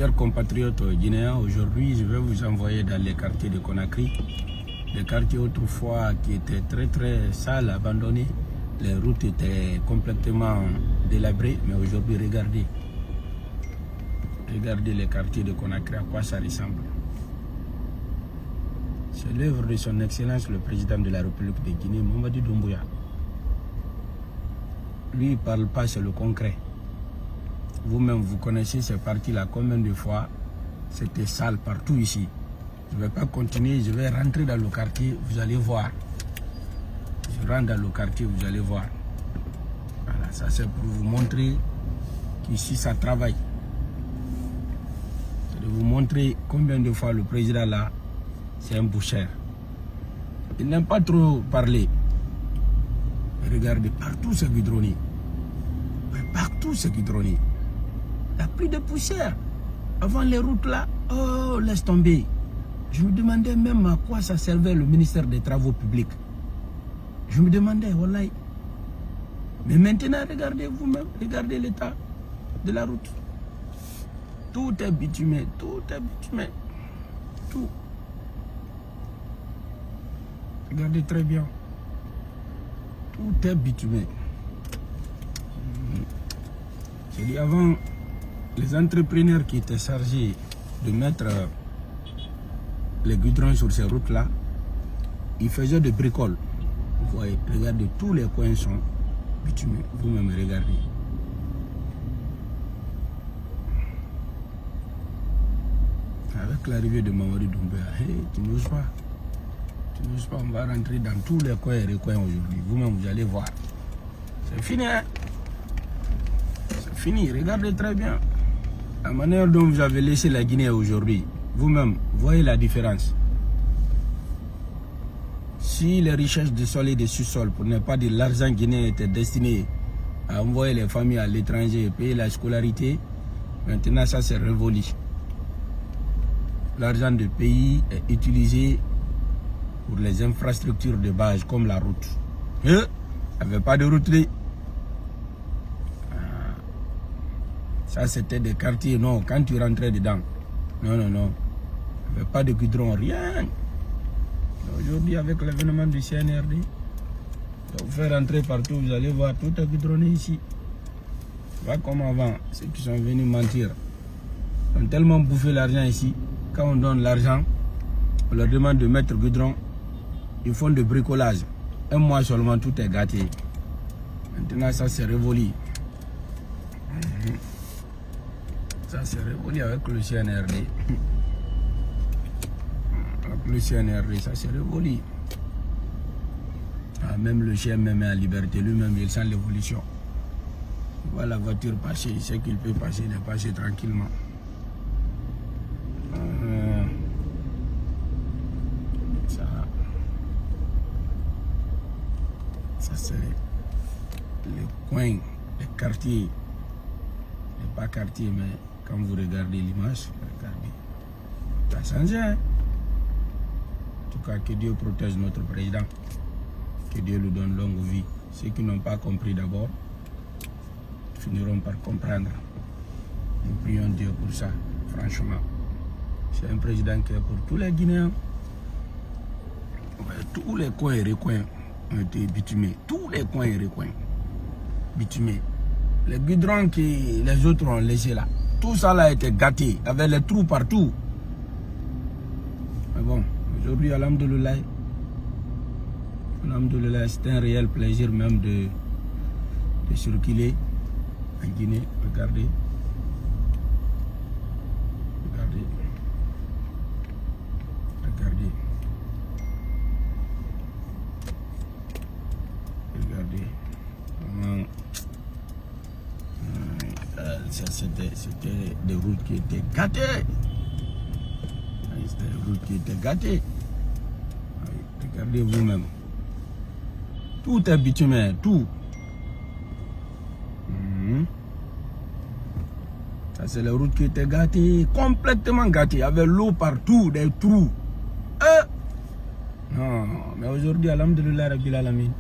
Chers compatriotes guinéens, aujourd'hui je vais vous envoyer dans les quartiers de Conakry, des quartiers autrefois qui étaient très sales, abandonnés. Les routes étaient complètement délabrées, mais aujourd'hui regardez. Regardez les quartiers de Conakry, à quoi ça ressemble. C'est l'œuvre de son Excellence le président de la République de Guinée, Mamadou Doumbouya. Lui, il ne parle pas, c'est le concret. Vous-même, vous connaissez ces parties-là, combien de fois c'était sale partout ici. Je ne vais pas continuer, je vais rentrer dans le quartier, vous allez voir. Je rentre dans le quartier, vous allez voir. Voilà, ça c'est pour vous montrer qu'ici ça travaille. C'est de vous montrer combien de fois le président là, c'est un boucher. Il n'aime pas trop parler. Regardez, partout c'est goudronné. Partout c'est goudronné. Il n'y a plus de poussière. Avant les routes là, oh, laisse tomber. Je me demandais même à quoi ça servait le ministère des Travaux publics. Je me demandais, wallahi. Mais maintenant, regardez vous-même, regardez l'état de la route. Tout est bitumé, tout est bitumé. Tout. Regardez très bien. Tout est bitumé. J'ai dit avant, les entrepreneurs qui étaient chargés de mettre les goudrons sur ces routes-là, ils faisaient de bricoles. Vous voyez, regardez, tous les coins sont bitumés. Vous-même regardez. Avec l'arrivée de Mamadou Doumbouya, hey, tu n'oses pas. Tu n'oses pas, on va rentrer dans tous les coins et recoins aujourd'hui. Vous-même, vous allez voir. C'est fini, hein? C'est fini, regardez très bien. La manière dont vous avez laissé la Guinée aujourd'hui, vous-même, voyez la différence. Si les richesses du sol et du sous-sol, pour ne pas dire l'argent guinéen, était destiné à envoyer les familles à l'étranger et payer la scolarité, maintenant ça c'est révolu. L'argent du pays est utilisé pour les infrastructures de base comme la route. Il n'y avait pas de route. Ça c'était des quartiers, non, quand tu rentrais dedans. Non. Il n'y avait pas de goudron, rien. Aujourd'hui, avec l'événement du CNRD, vous faites rentrer partout, vous allez voir, tout est goudronné ici. Pas comme avant, ceux qui sont venus mentir. Ils ont tellement bouffé l'argent ici. Quand on donne l'argent, on leur demande de mettre goudron. Ils font de bricolage. Un mois seulement, tout est gâté. Maintenant, ça c'est révolu. Ça c'est révolu avec le CNRD. Le CNRD, ça c'est révolu. Ah, même le chien me met à liberté, lui-même il sent l'évolution. Il voit la voiture passer, il sait qu'il peut passer, il est passé tranquillement. Ça c'est les coins, les quartiers. Pas quartier, mais quand vous regardez l'image, regardez. Ça a changé, hein? En tout cas, que Dieu protège notre président. Que Dieu lui donne longue vie. Ceux qui n'ont pas compris d'abord finiront par comprendre. Nous prions Dieu pour ça, franchement. C'est un président qui est pour tous les Guinéens. Tous les coins et recoins ont été bitumés. Tous les coins et recoins bitumés. Les goudrons que les autres ont laissés là, tout ça là a été gâté, avec les trous partout. Mais bon, aujourd'hui, alhamdoulilah, c'est un réel plaisir même de circuler en Guinée. Regardez. C'était des routes qui étaient gâtées. C'était des routes qui étaient gâtées. Regardez vous-même. Tout est bitumé, tout. Ça c'est les routes qui étaient gâtées, complètement gâtées, avec l'eau partout, des trous. Non, mais aujourd'hui, alhamdoulilah, Rabbil Alamin,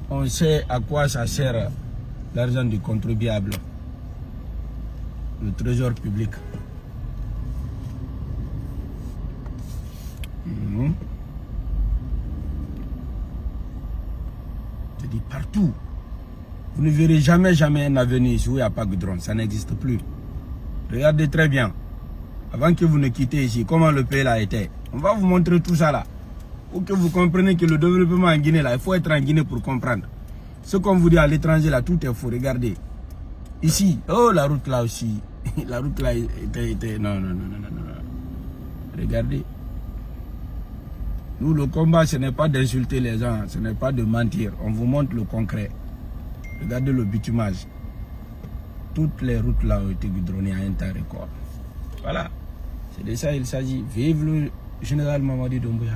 on sait à quoi ça sert l'argent du contribuable. le trésor public. Je dis partout. Vous ne verrez jamais un avenir ici où il n'y a pas de goudron. Ça n'existe plus. Regardez très bien. Avant que vous ne quittez ici, comment le pays a été. On va vous montrer tout ça là. Pour que vous compreniez que le développement en Guinée là, il faut être en Guinée pour comprendre. Ce qu'on vous dit à l'étranger là, tout est faux. Regardez. Ici, oh la route là aussi. La route là était... Non. Regardez. Nous, le combat, ce n'est pas d'insulter les gens, ce n'est pas de mentir. On vous montre le concret. Regardez le bitumage. Toutes les routes là ont été goudronnées à un temps record. Voilà. C'est de ça qu'il s'agit. Vive le général Mamadi Doumbouya.